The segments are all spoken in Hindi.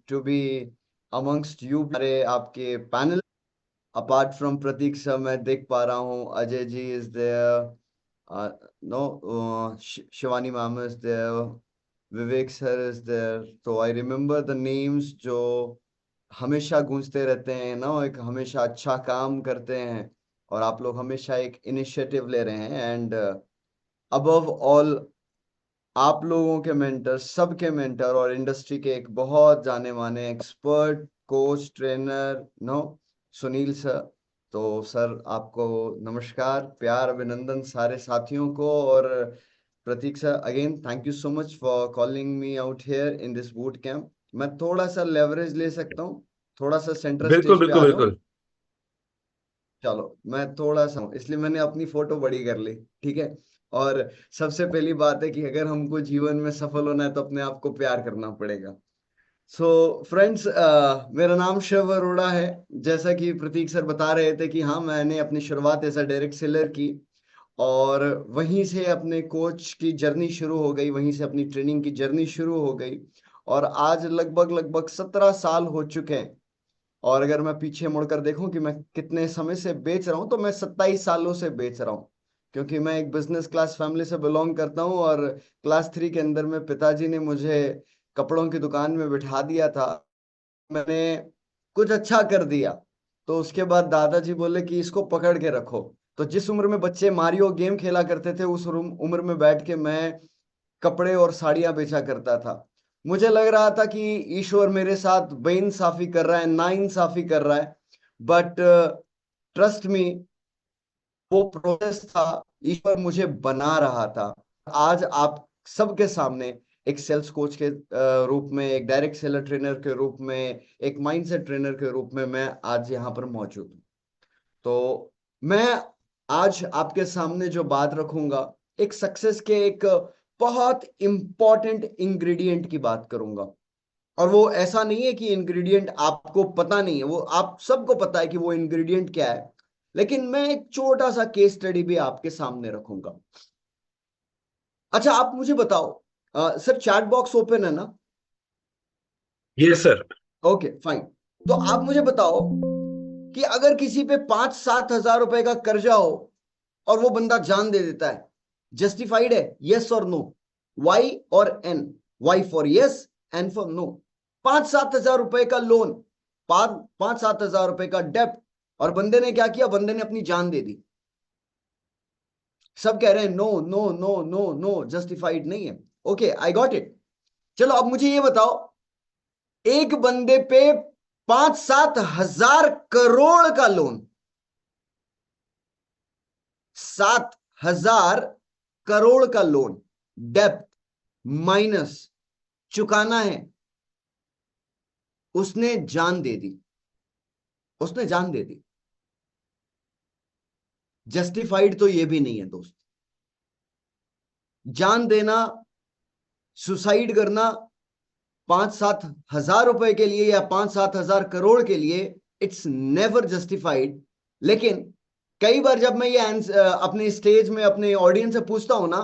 to be amongst you. अरे आपके panel apart from Pratik sir मैं देख पा रहा हूँ Ajay ji is there, no Shivani ma'am is there, Vivek sir is there. तो आई रिमेम्बर द नेम्स जो हमेशा गूंजते रहते हैं ना, एक हमेशा अच्छा काम करते हैं और आप लोग हमेशा एक इनिशिएटिव ले रहे हैं. एंड अबव ऑल आप लोगों के मेंटर, सबके मेंटर और इंडस्ट्री के एक बहुत जाने माने expert coach trainer no Sunil sir. तो सर आपको नमस्कार, प्यार, अभिनंदन सारे साथियों को. और Pratik sir again thank you so much for calling me out here in this boot camp. मैं थोड़ा सा लेवरेज ले सकता हूँ, थोड़ा सा सेंटर बिल्कुल स्टेज पे बिल्कुल आ जाऊं? बिल्कुल। चलो मैं थोड़ा सा हूँ, इसलिए मैंने अपनी फोटो बड़ी कर ली. ठीक है. और सबसे पहली बात है कि अगर हमको जीवन में सफल होना है तो अपने आप को प्यार करना पड़ेगा. सो फ्रेंड्स, मेरा नाम शिव अरोड़ा है. जैसा कि प्रतीक सर बता रहे थे कि हाँ, मैंने अपनी शुरुआत एज अ डायरेक्ट सेलर की और वहीं से अपने कोच की जर्नी शुरू हो गई, वहीं से अपनी ट्रेनिंग की जर्नी शुरू हो गई. और आज लगभग लगभग 17 साल हो चुके हैं. और अगर मैं पीछे मुड़कर देखूं कि मैं कितने समय से बेच रहा हूं, तो मैं 27 सालों से बेच रहा हूं. क्योंकि मैं एक बिजनेस क्लास फैमिली से बिलोंग करता हूं और क्लास 3 के अंदर में पिताजी ने मुझे कपड़ों की दुकान में बिठा दिया था. मैंने कुछ अच्छा कर दिया तो उसके बाद दादाजी बोले कि इसको पकड़ के रखो. तो जिस उम्र में बच्चे मारियो गेम खेला करते थे, उस उम्र में बैठ के मैं कपड़े और साड़ियां बेचा करता था. मुझे लग रहा था कि ईश्वर मेरे साथ बेइंसाफी कर रहा है, नाइंसाफी कर रहा है. बट ट्रस्ट मी, वो प्रोसेस था. ईश्वर मुझे बना रहा था. आज आप सबके सामने एक सेल्स कोच के रूप में, एक डायरेक्ट सेलर ट्रेनर के रूप में, एक माइंडसेट ट्रेनर के रूप में मैं आज यहाँ पर मौजूद हूँ. तो मैं आज आपके सामने जो बात रखूंगा, एक सक्सेस के एक बहुत इंपॉर्टेंट इंग्रेडिएंट की बात करूंगा. और वो ऐसा नहीं है कि इंग्रेडिएंट आपको पता नहीं है, वो आप सबको पता है कि वो इंग्रेडिएंट क्या है. लेकिन मैं एक छोटा सा केस स्टडी भी आपके सामने रखूंगा. अच्छा, आप मुझे बताओ, सर चैट बॉक्स ओपन है ना? ये सर। Okay fine. तो आप मुझे बताओ कि अगर किसी पे 5-7 हजार रुपए का कर्जा हो और वो बंदा जान दे देता है, जस्टिफाइड है? यस और नो? वाई और N? Y for yes, N for no. 5-7 हजार रुपए का लोन, 5-7 हजार रुपए का डेप्ट, और बंदे ने क्या किया? बंदे ने अपनी जान दे दी. सब कह रहे हैं no no no no no, justified नहीं है. Okay, I got it. चलो अब मुझे ये बताओ, एक बंदे पे 5-7 हजार करोड़ का लोन, 7 हजार करोड़ का लोन, डेप्थ माइनस चुकाना है. उसने जान दे दी, उसने जान दे दी. जस्टिफाइड तो ये भी नहीं है दोस्त. जान देना, सुसाइड करना 5-7 हजार रुपए के लिए या 5-7 हजार करोड़ के लिए, इट्स नेवर जस्टिफाइड. लेकिन कई बार जब मैं ये अपने स्टेज में अपने ऑडियंस से पूछता हूं ना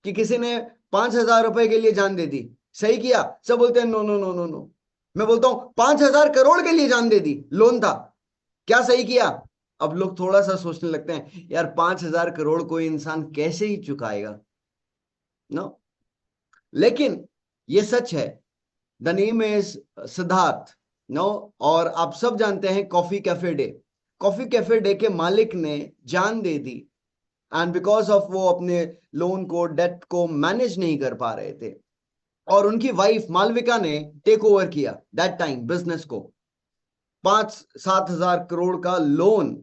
कि किसी ने 5 हजार रुपए के लिए जान दे दी, सही किया? सब बोलते हैं no no no no no. मैं बोलता हूं 5 हजार करोड़ के लिए जान दे दी, लोन था, क्या सही किया? अब लोग थोड़ा सा सोचने लगते हैं, यार 5 हजार करोड़ कोई इंसान कैसे ही चुकाएगा? नो. लेकिन ये सच है. The name is Siddhartha. No. और आप सब जानते हैं coffee cafe day. Coffee cafe day के मालिक ने जान दे दी. एंड बिकॉज ऑफ वो अपने लोन को, डेट को मैनेज नहीं कर पा रहे थे, और उनकी वाइफ मालविका ने टेक ओवर किया दैट टाइम बिजनेस को. 5-7 हजार करोड़ का लोन,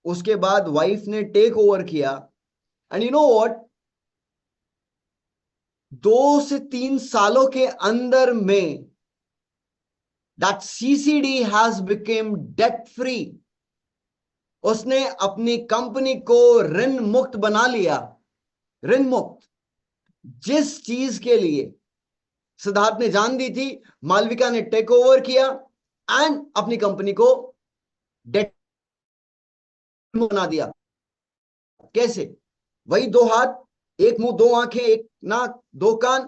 उसके बाद वाइफ ने टेक ओवर किया. एंड यू नो व्हाट, 2 से 3 सालों के अंदर में that CCD has became debt free. उसने अपनी कंपनी को ऋण मुक्त बना लिया. ऋण मुक्त. जिस चीज के लिए सिद्धार्थ ने जान दी थी, मालविका ने टेक ओवर किया एंड अपनी कंपनी को डेट बना दिया. कैसे? वही 2 हाथ, एक मुंह, 2 आंखें, एक नाक, 2 कान.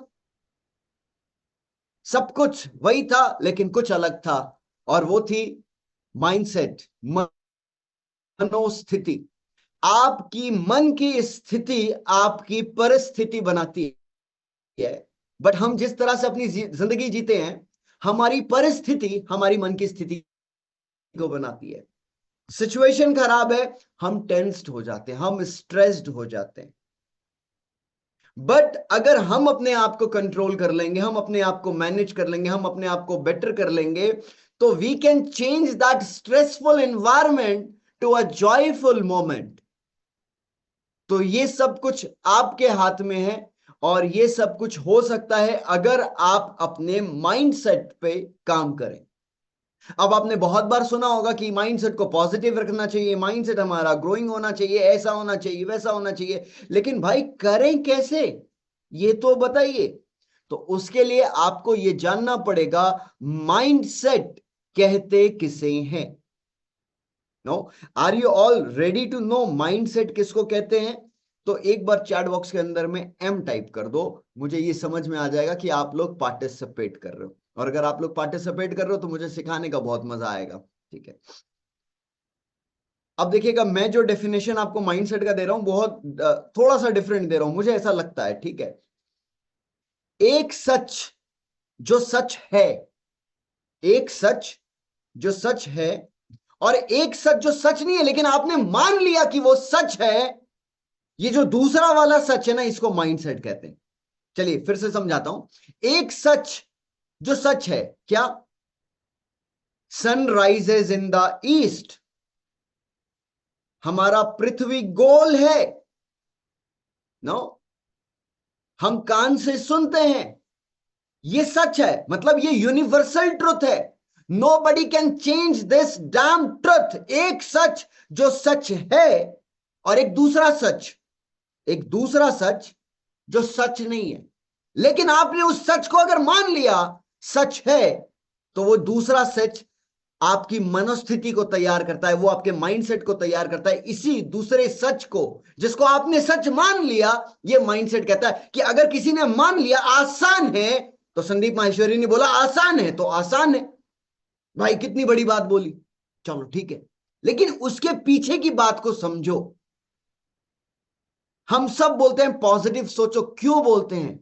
सब कुछ वही था लेकिन कुछ अलग था, और वो थी माइंडसेट, मनोस्थिति। आपकी मन की स्थिति आपकी परिस्थिति बनाती है। बट हम जिस तरह से अपनी जिंदगी जीते हैं, हमारी परिस्थिति हमारी मन की स्थिति को बनाती है। सिचुएशन खराब है, हम टेंस्ड हो जाते हैं, हम स्ट्रेस्ड हो जाते हैं। बट अगर हम अपने आप को कंट्रोल कर लेंगे, हम अपने आप को मैनेज कर लेंगे, हम अपने आप को बेटर कर लेंगे, तो we can change that stressful environment to a joyful moment. तो ये सब कुछ आपके हाथ में है, और ये सब कुछ हो सकता है अगर आप अपने माइंडसेट पे काम करें। अब आपने बहुत बार सुना होगा कि माइंडसेट को पॉजिटिव रखना चाहिए, माइंडसेट हमारा ग्रोइंग होना चाहिए, ऐसा होना चाहिए, वैसा होना चाहिए। लेकिन भाई करें कैसे, ये तो बताइए। तो उसके लिए आपको ये जानना पड़ेगा, माइंडसेट कहते किसे हैं। No, are you all ready to know mindset किसको कहते हैं? तो एक बार चैट बॉक्स के अंदर में एम टाइप कर दो, मुझे ये समझ में आ जाएगा कि आप लोग पार्टिसिपेट कर रहे हो। और अगर आप लोग पार्टिसिपेट कर रहे हो तो मुझे सिखाने का बहुत मजा आएगा। ठीक है, अब देखिएगा, मैं जो डेफिनेशन आपको माइंडसेट का दे रहा हूं बहुत थोड़ा सा डिफरेंट दे रहा हूं, मुझे ऐसा लगता है। ठीक है, एक सच जो सच है, एक सच जो सच है, और एक सच जो सच नहीं है लेकिन आपने मान लिया कि वो सच है, ये जो दूसरा वाला सच है ना, इसको माइंडसेट कहते हैं। चलिए फिर से समझाता हूं। एक सच जो सच है, क्या? Sun rises in the east, हमारा पृथ्वी गोल है। नो, हम कान से सुनते हैं, ये सच है, मतलब ये यूनिवर्सल ट्रुथ है। Nobody can change this damn truth. एक सच जो सच है, और एक दूसरा सच, एक दूसरा सच जो सच नहीं है। लेकिन आपने उस सच को अगर मान लिया सच है, तो वो दूसरा सच आपकी मनोस्थिति को तैयार करता है, वो आपके माइंडसेट को तैयार करता है। इसी दूसरे सच को, जिसको आपने सच मान लिया, ये माइंडसेट कहता है कि अगर किसी ने मान लिया आसान है, तो संदीप माहेश्वरी ने बोला आसान है तो आसान है। भाई कितनी बड़ी बात बोली, चलो ठीक है, लेकिन उसके पीछे की बात को समझो। हम सब बोलते हैं पॉजिटिव सोचो, क्यों बोलते हैं?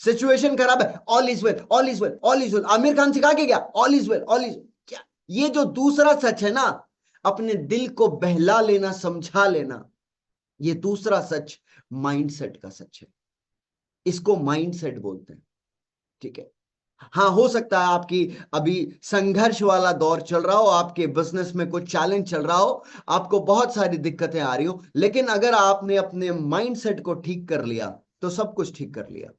सिचुएशन खराब है, all is well, all is well, all is well. Aamir Khan सिखा के गया all is well, all is, क्या? ये जो दूसरा सच है ना, अपने दिल को बहला लेना, समझा लेना, ये दूसरा सच माइंडसेट का सच है। इसको माइंडसेट बोलते हैं। ठीक है, हाँ, हो सकता है आपकी अभी संघर्ष वाला दौर चल रहा हो, आपके बिजनेस में कुछ चैलेंज चल रहा हो, आपको बहुत सारी दिक्कतें आ रही हो, लेकिन अगर आपने अपने माइंडसेट को ठीक कर लिया तो सब कुछ ठीक कर लिया।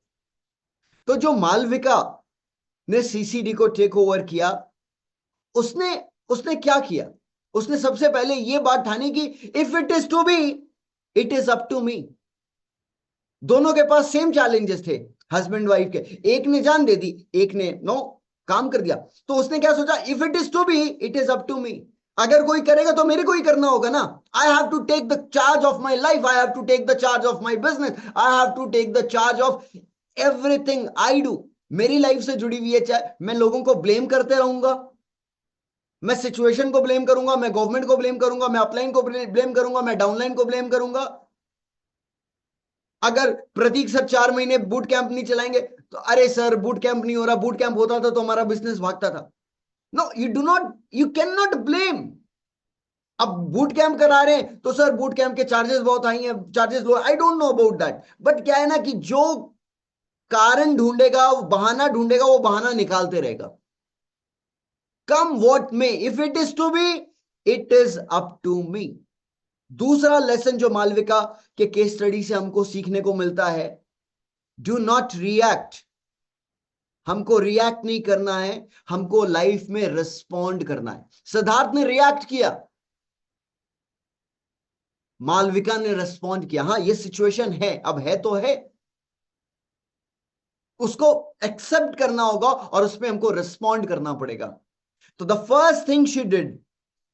तो जो मालविका ने सीसीडी को टेक ओवर किया, उसने उसने क्या किया? उसने सबसे पहले यह बात ठानी कि if it is to be, it is up to me. दोनों के पास सेम चैलेंजेस थे, हस्बैंड वाइफ के। एक ने जान दे दी, एक ने नो काम कर दिया। तो उसने क्या सोचा, if it is to be, it is up to me. अगर कोई करेगा तो मेरे को ही करना होगा ना। I have to take the charge of my life, I have to take the charge of my business, I have to take the charge of everything I do. मेरी लाइफ से जुड़ी हुई है, चाहे मैं लोगों को ब्लेम करते रहूंगा, मैं सिचुएशन को ब्लेम करूंगा, मैं गवर्नमेंट को ब्लेम करूंगा, मैं अपलाइन को ब्लेम करूंगा, मैं डाउनलाइन को ब्लेम करूंगा। अगर प्रतीक सर 4 महीने बूट कैंप नहीं चलाएंगे तो अरे सर बूट कैंप नहीं हो रहा, बूट कैंप होता था तो हमारा बिजनेस भागता था। No, you do not, you can not blame. अब बूट कैंप करा रहे हैं तो सर बूट कैंप के चार्जेस बहुत हाई हैं, charges low, I don't know about that. But क्या है ना कि जो कारण ढूंढेगा, वो बहाना ढूंढेगा, वो बहाना निकालते रहेगा। Come what may, if it is to be, it is up to me. दूसरा लेसन जो मालविका के केस स्टडी से हमको सीखने को मिलता है, डू नॉट रिएक्ट। हमको रिएक्ट नहीं करना है, हमको लाइफ में रिस्पॉन्ड करना है। सिद्धार्थ ने रिएक्ट किया, मालविका ने रिस्पॉन्ड किया। हाँ, ये सिचुएशन है, अब है तो है, उसको एक्सेप्ट करना होगा और उसमें हमको रिस्पॉन्ड करना पड़ेगा। तो the first thing she did,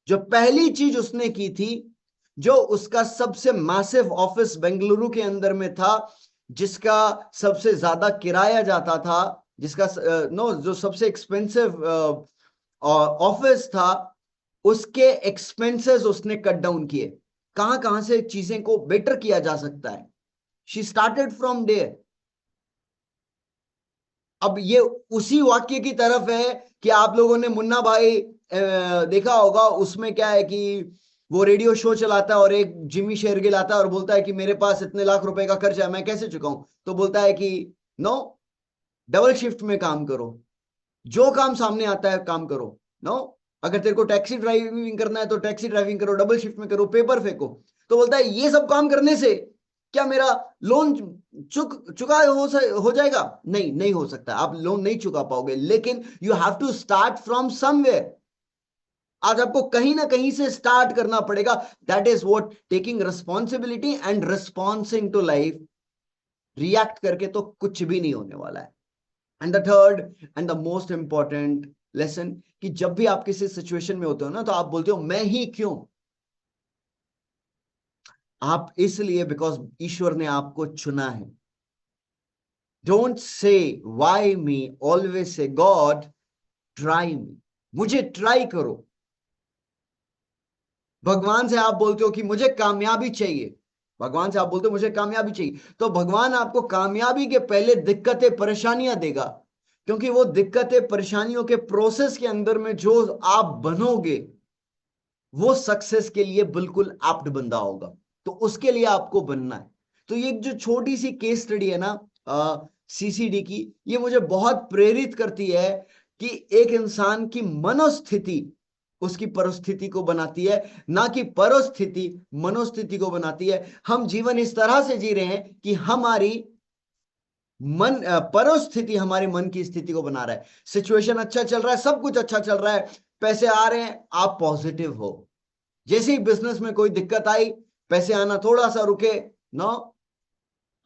जो पहली चीज उसने की थी, जो उसका सबसे मैसिव ऑफिस बेंगलुरु के अंदर में था, जिसका सबसे ज्यादा किराया जाता था, जिसका नो जो सबसे एक्सपेंसिव ऑफिस था, उसके एक्सपेंसेस उसने कट डाउन किए। कहां कहां से चीजें को बेटर किया जा सकता है। She started from there. अब ये उसी वाक्य की तरफ है कि आप लोगों ने मुन्ना भाई देखा होगा। उसमें क्या है कि वो रेडियो शो चलाता है और एक जिमी शेरगिल आता है और बोलता है कि मेरे पास इतने लाख रुपए का कर्जा है, मैं कैसे चुकाऊं। तो बोलता है कि नो, डबल शिफ्ट में काम करो, जो काम सामने आता है काम करो। नो, अगर तेरे को टैक्सी ड्राइविंग करना है तो टैक्सी ड्राइविंग करो, डबल शिफ्ट में करो, पेपर फेंको। तो बोलता है ये सब काम करने से क्या मेरा लोन चुका हो जाएगा? नहीं, नहीं हो सकता, आप लोन नहीं चुका पाओगे, लेकिन you have to start from somewhere. आज आपको कहीं ना कहीं से स्टार्ट करना पड़ेगा। That is what taking responsibility and responsing to life. React करके तो कुछ भी नहीं होने वाला है। And the third and the most important lesson, कि जब भी आप किसी सिचुएशन में होते हो ना, तो आप बोलते हो मैं ही क्यों। आप इसलिए बिकॉज ईश्वर ने आपको चुना है। Don't say why me, always say God try me, मुझे ट्राई करो। भगवान से आप बोलते हो कि मुझे कामयाबी चाहिए, भगवान से आप बोलते हो मुझे कामयाबी चाहिए, तो भगवान आपको कामयाबी के पहले दिक्कतें परेशानियां देगा। क्योंकि वो दिक्कतें परेशानियों के प्रोसेस के अंदर में जो आप बनोगे, वो सक्सेस के लिए बिल्कुल एप्ट बंदा होगा। तो उसके लिए आपको बनना है। तो ये जो छोटी सी केस स्टडी है ना सीसीडी की, ये मुझे बहुत प्रेरित करती है कि एक इंसान की मनोस्थिति उसकी परिस्थिति को बनाती है, ना कि परिस्थिति मनोस्थिति को बनाती है। हम जीवन इस तरह से जी रहे हैं कि हमारी परिस्थिति हमारे मन की स्थिति को बना रहा है। सिचुएशन अच्छा चल रहा है, सब कुछ अच्छा चल रहा है, पैसे आ रहे हैं, आप पॉजिटिव हो। जैसे ही बिजनेस में कोई दिक्कत आई, पैसे आना थोड़ा सा रुके, नो,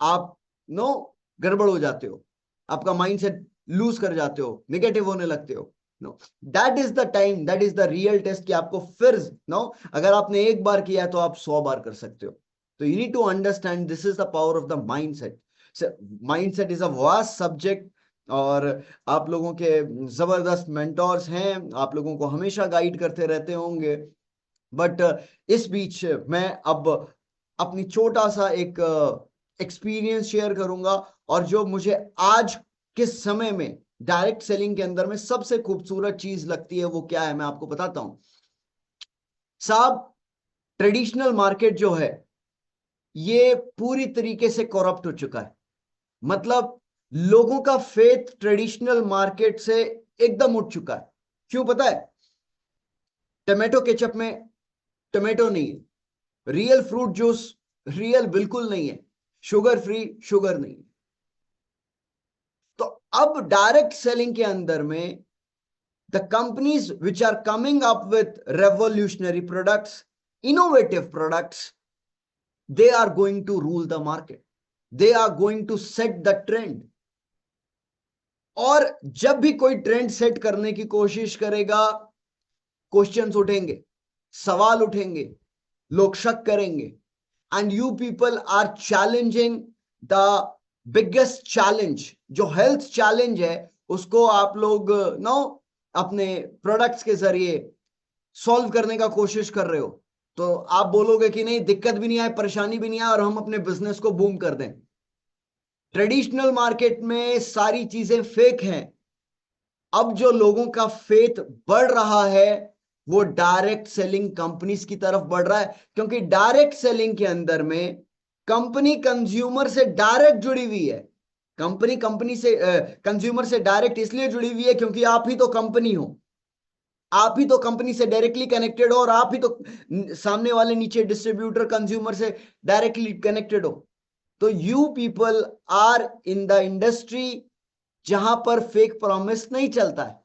आप नो गड़बड़ हो जाते हो, आपका माइंडसेट लूज कर जाते हो, नेगेटिव होने लगते हो। No, that is the time, that is the real test कि आपको फिर नो, अगर आपने एक बार किया है तो आप 100 बार कर सकते हो। तो you need to understand this is the power of the mindset. Mindset is a vast subject, और आप लोगों के जबरदस्त मेंटोर्स हैं, आप लोगों को हमेशा गाइड करते रहते होंगे। बट इस बीच मैं अब अपनी छोटा सा एक एक्सपीरियंस शेयर करूंगा, और जो मुझे आज के समय में डायरेक्ट सेलिंग के अंदर में सबसे खूबसूरत चीज लगती है वो क्या है, मैं आपको बताता हूं। साहब, ट्रेडिशनल मार्केट जो है ये पूरी तरीके से करप्ट हो चुका है। मतलब लोगों का फेथ ट्रेडिशनल मार्केट से एकदम उठ चुका है। क्यों पता है? टमाटो केचप में टमाटो नहीं है, रियल फ्रूट जूस रियल बिल्कुल नहीं है, शुगर फ्री शुगर नहीं है। तो अब डायरेक्ट सेलिंग के अंदर में the companies which are coming up with revolutionary products, innovative products, they are going to rule the market, they are going to set the trend. और जब भी कोई ट्रेंड सेट करने की कोशिश करेगा, क्वेश्चंस उठेंगे, सवाल उठेंगे, लोग शक करेंगे, and you people are challenging the biggest challenge. जो हेल्थ चैलेंज है उसको आप लोग नो अपने प्रोडक्ट्स के जरिए सॉल्व करने का कोशिश कर रहे हो। तो आप बोलोगे कि नहीं, दिक्कत भी नहीं आए, परेशानी भी नहीं आए, और हम अपने बिजनेस को बूम कर दें। ट्रेडिशनल मार्केट में सारी चीजें फेक हैं। अब जो लोगों का फेथ बढ़ रहा है वो डायरेक्ट सेलिंग कंपनीज की तरफ बढ़ रहा है, क्योंकि डायरेक्ट सेलिंग के अंदर में कंपनी कंज्यूमर से डायरेक्ट जुड़ी हुई है। कंपनी कंपनी से कंज्यूमर से डायरेक्ट इसलिए जुड़ी हुई है क्योंकि आप ही तो कंपनी हो, आप ही तो कंपनी से डायरेक्टली कनेक्टेड हो, और आप ही तो सामने वाले नीचे डिस्ट्रीब्यूटर कंज्यूमर से डायरेक्टली कनेक्टेड हो। तो you people are in the industry जहां पर फेक प्रॉमिस नहीं चलता है।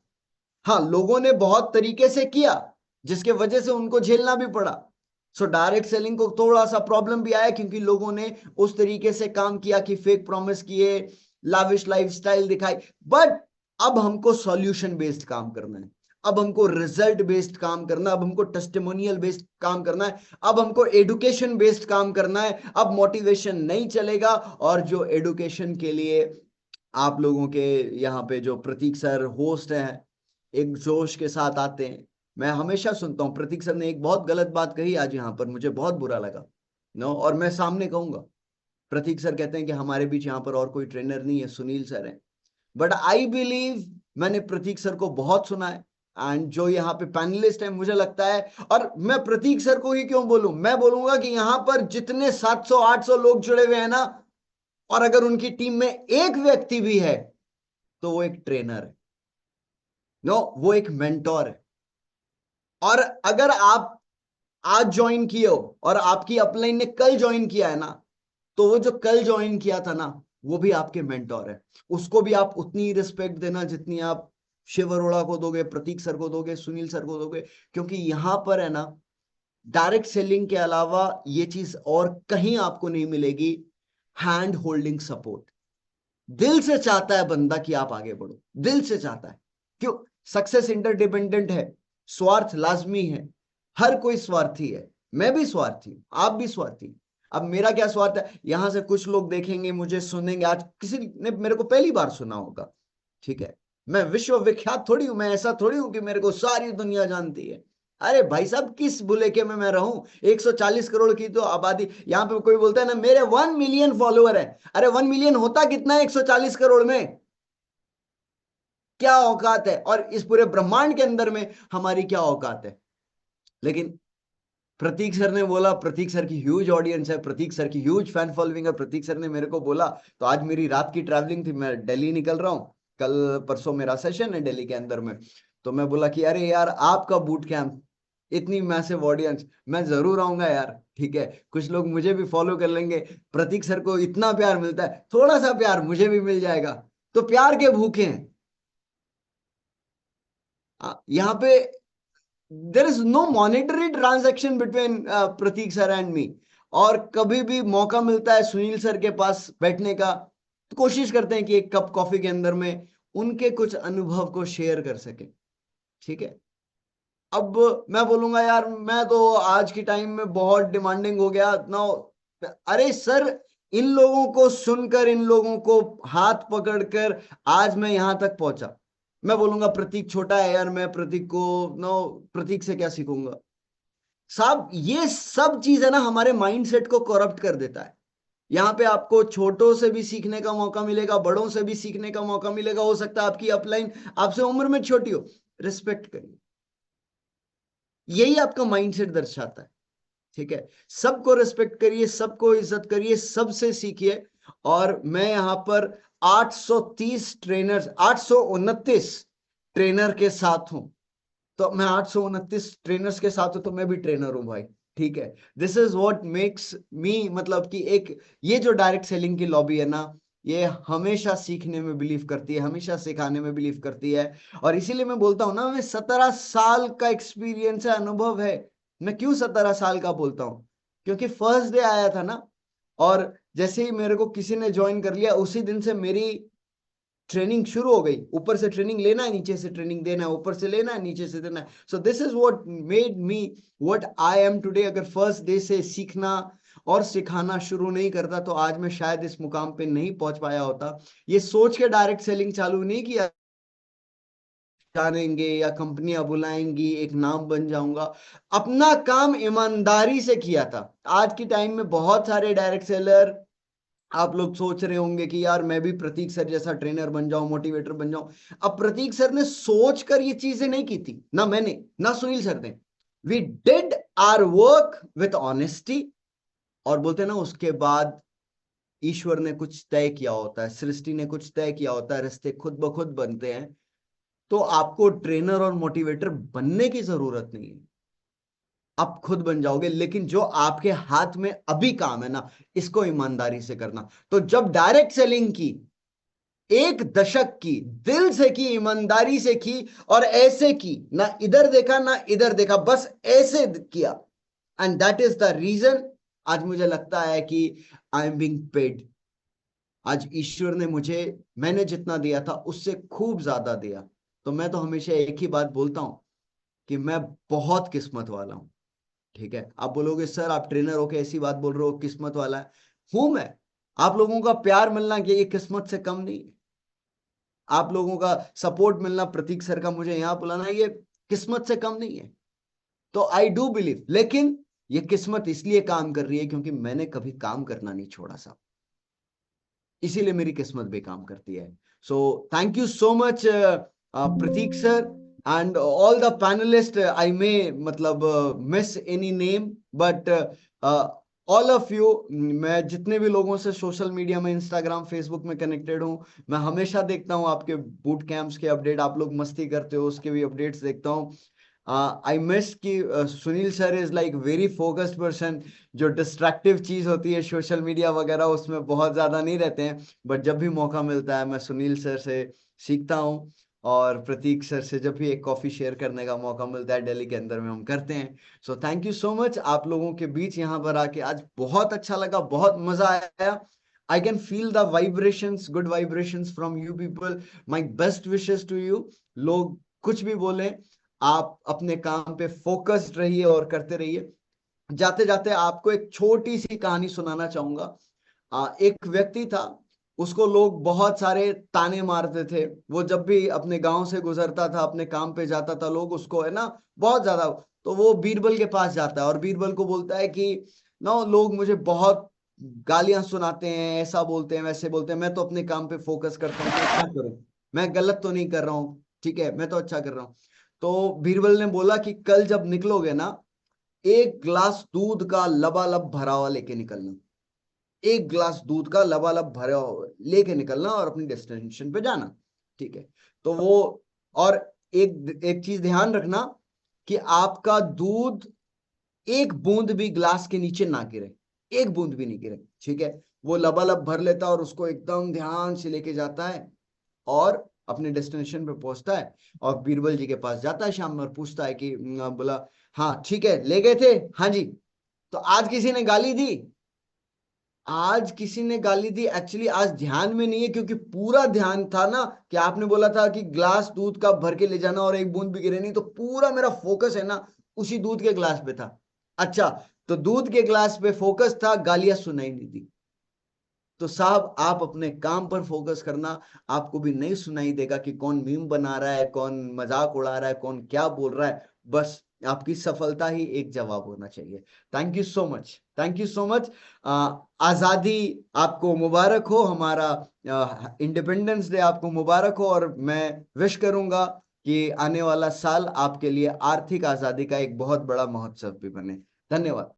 हाँ, लोगों ने बहुत तरीके से किया जिसके वजह से उनको झेलना भी पड़ा। सो डायरेक्ट सेलिंग को थोड़ा सा प्रॉब्लम भी आया क्योंकि लोगों ने उस तरीके से काम किया कि फेक प्रॉमिस किए, लाविश लाइफस्टाइल दिखाई। बट अब हमको सॉल्यूशन बेस्ड काम करना है, अब हमको रिजल्ट बेस्ड काम करना है, अब हमको टेस्टिमोनियल बेस्ड काम करना है, अब हमको एडुकेशन बेस्ड काम करना है। अब मोटिवेशन नहीं चलेगा, और जो एडुकेशन के लिए आप लोगों के यहाँ पे जो प्रतीक सर होस्ट हैं, एक जोश के साथ आते हैं। मैं हमेशा सुनता हूँ, प्रतीक सर ने एक बहुत गलत बात कही आज यहाँ पर, मुझे बहुत बुरा लगा। नो, और मैं सामने कहूंगा। प्रतीक सर कहते हैं कि हमारे बीच यहाँ पर और कोई ट्रेनर नहीं है, सुनील सर है। बट आई बिलीव, मैंने प्रतीक सर को बहुत सुना है। एंड जो यहाँ पे पैनलिस्ट है, मुझे लगता है, और मैं प्रतीक सर को ही क्यों बोलूं, मैं बोलूंगा कि यहाँ पर जितने 700-800 लोग जुड़े हुए हैं ना, और अगर उनकी टीम में एक व्यक्ति भी है, तो वो एक ट्रेनर है। नो, वो एक मेंटोर है। और अगर आप आज ज्वाइन किए हो और आपकी अपलाइन ने कल ज्वाइन किया है ना, तो वो जो कल ज्वाइन किया था ना, वो भी आपके मेंटोर है। उसको भी आप उतनी रिस्पेक्ट देना जितनी आप शिव अरोड़ा को दोगे, प्रतीक सर को दोगे, सुनील सर को दोगे। क्योंकि यहां पर है ना, डायरेक्ट सेलिंग के अलावा ये चीज और कहीं आपको नहीं मिलेगी, हैंड होल्डिंग सपोर्ट। दिल से चाहता है बंदा कि आप आगे बढ़ो, दिल से चाहता है। क्यों? सक्सेस इंटरडिपेंडेंट है, स्वार्थ लाजमी है। हर कोई स्वार्थी है, मैं भी स्वार्थी हूं, आप भी स्वार्थी। अब मेरा क्या स्वार्थ है, यहां से कुछ लोग देखेंगे, मुझे सुनेंगे, आज किसी ने मेरे को पहली बार सुना होगा, ठीक है। मैं विश्व विख्यात थोड़ी हूं, मैं ऐसा थोड़ी हूं कि मेरे को सारी दुनिया जानती है। अरे भाई साहब, किस बुलेके में मैं रहूं, 140 करोड़ की तो आबादी। यहां पे कोई बोलता है ना मेरे 1 मिलियन फॉलोअर है। अरे 1 मिलियन होता कितना है 140 करोड़ में? क्या औकात है? और इस पूरे ब्रह्मांड के अंदर में हमारी क्या औकात है? लेकिन प्रतीक सर ने बोला, प्रतीक सर की ह्यूज ऑडियंस है, प्रतीक सर की ह्यूज फैन फॉलोइंग है, प्रतीक सर ने मेरे को बोला। तो आज मेरी रात की ट्रैवलिंग थी, मैं दिल्ली निकल रहा हूँ, कल परसों मेरा सेशन है दिल्ली के अंदर में। तो मैं बोला कि अरे यार, आपका बूट कैंप, इतनी मैसिव ऑडियंस, मैं जरूर आऊंगा यार, ठीक है। कुछ लोग मुझे भी फॉलो कर लेंगे, प्रतीक सर को इतना प्यार मिलता है, थोड़ा सा प्यार मुझे भी मिल जाएगा। तो प्यार के भूखे हैं। यहाँ पे there is no monetary transaction between Prateek sir and me. और कभी भी मौका मिलता है सुनील सर के पास बैठने का, तो कोशिश करते हैं कि एक कप कॉफी के अंदर में उनके कुछ अनुभव को शेयर कर सके, ठीक है। अब मैं बोलूंगा यार, मैं तो आज की टाइम में बहुत डिमांडिंग हो गया ना। अरे सर, इन लोगों को सुनकर, इन लोगों को हाथ पकड़कर आज मैं यहां तक पहुंचा। मैं बोलूंगा प्रतीक छोटा है यार, मैं प्रतीक को, नो, प्रतीक से क्या सीखूंगा? साहब, ये सब चीज है ना, हमारे माइंडसेट को करप्ट कर देता है। यहाँ पे आपको छोटों से भी सीखने का मौका मिलेगा, बड़ों से भी सीखने का मौका मिलेगा। हो सकता है आपकी अपलाइन आपसे उम्र में छोटी हो, रिस्पेक्ट करिए। यही आपका माइंडसेट दर्शाता है, ठीक है। सबको रिस्पेक्ट करिए, सबको इज्जत करिए, सबसे सीखिए। और मैं यहां पर 830 ट्रेनर्स, 829 ट्रेनर के साथ हूं। तो मैं 829 ट्रेनर्स के साथ हूं, तो मैं भी ट्रेनर हूं भाई, ठीक है। This is what makes me, मतलब कि एक, ये जो डायरेक्ट सेलिंग की लॉबी है ना, ये हमेशा सीखने में बिलीव करती है, हमेशा सिखाने में बिलीव करती है। और इसीलिए मैं बोलता हूं ना, मैं 17 साल का एक्सपीरियंस है, अनुभव है। मैं क्यों 17 साल का बोलता हूं? क्योंकि फर्स्ट डे आया था ना, और जैसे ही मेरे को किसी ने ज्वाइन कर लिया, उसी दिन से मेरी ट्रेनिंग शुरू हो गई। ऊपर से ट्रेनिंग लेना है, नीचे से ट्रेनिंग देना है, ऊपर से लेना है, नीचे से देना है। So this is what made me what I am today. अगर फर्स्ट डे से सीखना और सिखाना शुरू नहीं करता, तो आज मैं शायद इस मुकाम पे नहीं पहुंच पाया होता। ये सोच के डायरेक्ट सेलिंग चालू नहीं किया, जानेंगे या कंपनियां बुलाएंगी, एक नाम बन जाऊंगा। अपना काम ईमानदारी से किया था। आज की टाइम में बहुत सारे डायरेक्ट सेलर, आप लोग सोच रहे होंगे कि यार मैं भी प्रतीक सर जैसा ट्रेनर बन जाऊं, मोटिवेटर बन जाऊं। अब प्रतीक सर ने सोच कर ये चीजें नहीं की थी ना, मैंने ना सुनील सर ने। We did our work with honesty. और बोलते ना, उसके बाद ईश्वर ने कुछ तय किया होता है, सृष्टि ने कुछ तय किया होता है, रिश्ते खुद ब खुद बनते हैं। तो आपको ट्रेनर और मोटिवेटर बनने की जरूरत नहीं है, आप खुद बन जाओगे। लेकिन जो आपके हाथ में अभी काम है ना, इसको ईमानदारी से करना। तो जब डायरेक्ट सेलिंग की, एक दशक की, दिल से की, ईमानदारी से की, और ऐसे की, ना इधर देखा ना इधर देखा, बस ऐसे किया। And that is the reason आज मुझे लगता है कि आई एम बीइंग पेड। आज ईश्वर ने मुझे, मैंने जितना दिया था उससे खूब ज्यादा दिया। तो मैं तो हमेशा एक ही बात बोलता हूं कि मैं बहुत किस्मत वाला हूं, ठीक है। आप बोलोगे सर आप ट्रेनर होके ऐसी बात बोल रहे हो, किस्मत वाला है। हूं मैं। आप लोगों का प्यार मिलना कि ये किस्मत से कम नहीं है। आप लोगों का सपोर्ट मिलना, प्रतीक सर का मुझे यहाँ बुलाना, ये किस्मत से कम नहीं है। तो आई डू बिलीव, लेकिन ये किस्मत इसलिए काम कर रही है क्योंकि मैंने कभी काम करना नहीं छोड़ा साहब, इसीलिए मेरी किस्मत भी काम करती है। So thank you so much Pratik sir, and all the panelist. I may मतलब miss any name, but all of you, मैं जितने भी लोगों से सोशल मीडिया में, इंस्टाग्राम, फेसबुक में कनेक्टेड हूँ, मैं हमेशा देखता हूँ आपके बूट कैंप्स के अपडेट, आप लोग मस्ती करते हो उसके भी अपडेट्स देखता हूँ। आई मिस कि Sunil sir is like very focused person, जो डिस्ट्रैक्टिव चीज होती है सोशल मीडिया वगैरह उसमें बहुत ज्यादा नहीं रहते हैं, बट जब भी मौका मिलता है मैं सुनील सर से सीखता हूँ, और प्रतीक सर से जब भी एक कॉफी शेयर करने का मौका मिलता है दिल्ली के अंदर में हम करते हैं। सो थैंक यू सो मच, आप लोगों के बीच यहाँ पर आके आज बहुत अच्छा लगा, बहुत मजा आया। I can feel the vibrations, good vibrations from you people. My best wishes to you. लोग कुछ भी बोले, आप अपने काम पे फोकस्ड रहिए और करते रहिए। जाते जाते आपको एक छोटी सी कहानी सुनाना चाहूंगा। एक व्यक्ति था, उसको लोग बहुत सारे ताने मारते थे, वो जब भी अपने गांव से गुजरता था, अपने काम पे जाता था, लोग उसको है ना बहुत ज्यादा, तो वो बीरबल के पास जाता है और बीरबल को बोलता है कि ना, लोग मुझे बहुत गालियां सुनाते हैं, ऐसा बोलते हैं, वैसे बोलते हैं, मैं तो अपने काम पे फोकस करता हूँ, तो क्या करूं, मैं गलत तो नहीं कर रहा हूँ, ठीक है, मैं तो अच्छा कर रहा हूँ। तो बीरबल ने बोला कि कल जब निकलोगे ना, एक ग्लास दूध का लबालब भरा हुआ लेके निकलना, एक ग्लास दूध का लबालब भरा हुआ लेके निकलना और अपनी डेस्टिनेशन पे जाना, ठीक है। तो वो, और एक एक चीज ध्यान रखना कि आपका दूध एक बूंद भी ग्लास के नीचे ना गिरे, एक बूंद भी नहीं गिरे, ठीक है। वो लबालब भर लेता है और उसको एकदम ध्यान से लेके जाता है और अपने डेस्टिनेशन पे पहुंचता है, और बीरबल जी के पास जाता है शाम में और पूछता है कि बोला, हाँ ठीक है, ले गए थे, हाँ जी, तो आज किसी ने गाली दी? आज किसी ने गाली दी एक्चुअली आज ध्यान में नहीं है, क्योंकि पूरा ध्यान था ना कि आपने बोला था कि ग्लास दूध का भर के ले जाना और एक बूंद भी गिरे नहीं, तो पूरा मेरा फोकस है ना उसी दूध के ग्लास पे था। अच्छा, तो दूध के ग्लास पे फोकस था, गालियां सुनाई नहीं दी। तो साहब आप अपने काम पर फोकस करना, आपको भी नहीं सुनाई देगा कि कौन मीम बना रहा है, कौन मजाक उड़ा रहा है, कौन क्या बोल रहा है, बस आपकी सफलता ही एक जवाब होना चाहिए। Thank you so much, thank you so much. आजादी आपको मुबारक हो, हमारा इंडिपेंडेंस डे आपको मुबारक हो, और मैं विश करूंगा कि आने वाला साल आपके लिए आर्थिक आजादी का एक बहुत बड़ा महोत्सव भी बने। धन्यवाद।